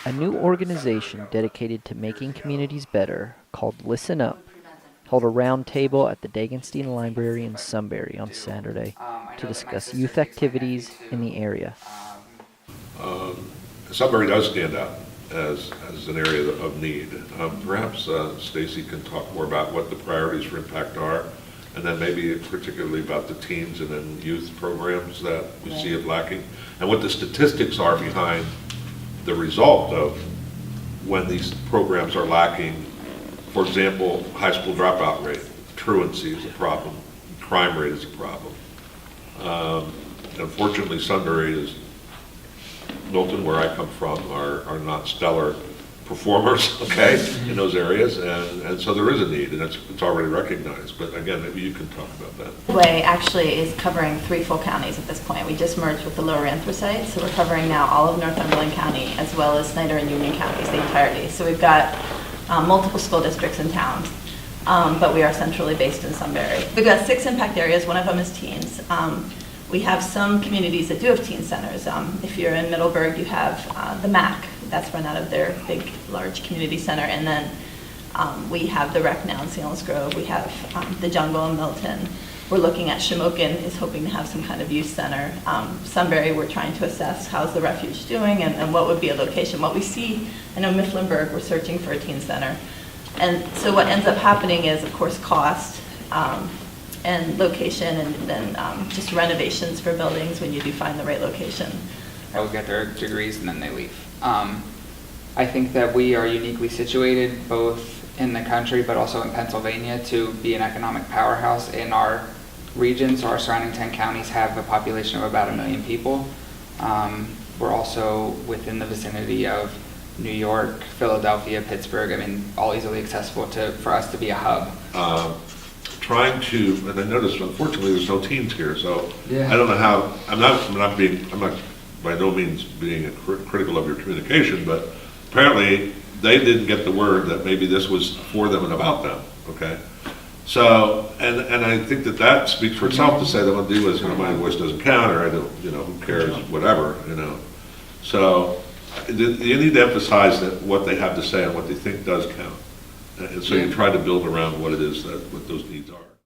A new organization dedicated to making communities better, called Listen Up, held a roundtable at the Dagenstein Library in Sunbury on Saturday I to know that my discuss sister youth takes my nephew activities in the area. Sunbury does stand out as an area of need. Perhaps Stacy can talk more about what the priorities for impact are, and then maybe particularly about the teens and then youth programs that we see it lacking, and what the statistics are behind the result of when these programs are lacking. For example, high school dropout rate, truancy is a problem, crime rate is a problem. Unfortunately, Sunbury is, Milton, where I come from, are not stellar performers, okay, in those areas, and so there is a need, and it's already recognized. But again, maybe you can talk about that. Way actually is covering 3 full counties at this point. We just merged with the Lower Anthracite, so we're covering now all of Northumberland County as well as Snyder and Union counties, the entirety. So we've got multiple school districts in town, but we are centrally based in Sunbury. We've got 6 impact areas. One of them is teens. We have some communities that do have teen centers. If you're in Middleburg, you have the MAC. That's run out of their big, large community center. And then we have the rec now in Salinas Grove. We have the Jungle in Milton. We're looking at Shamokin is hoping to have some kind of youth center. Sunbury, we're trying to assess how's the refuge doing and what would be a location. What we see, I know Mifflinburg, we're searching for a teen center. And so what ends up happening is, of course, cost and location, and then just renovations for buildings when you do find the right location. That will get their degrees and then they leave. I think that we are uniquely situated both in the country but also in Pennsylvania to be an economic powerhouse in our region. So our surrounding 10 counties have a population of about 1 million people. We're also within the vicinity of New York, Philadelphia, Pittsburgh. I mean, all easily accessible for us to be a hub. Trying to, and I noticed unfortunately there's no teens here, so Yeah. I don't know how. I'm not by no means being critical of your communication, but apparently they didn't get the word that maybe this was for them and about them. Okay, so and I think that speaks for itself to say that what I do is, my voice doesn't count, or I don't, who cares, whatever, So you need to emphasize that what they have to say and what they think does count. And so you try to build around what it is what those needs are.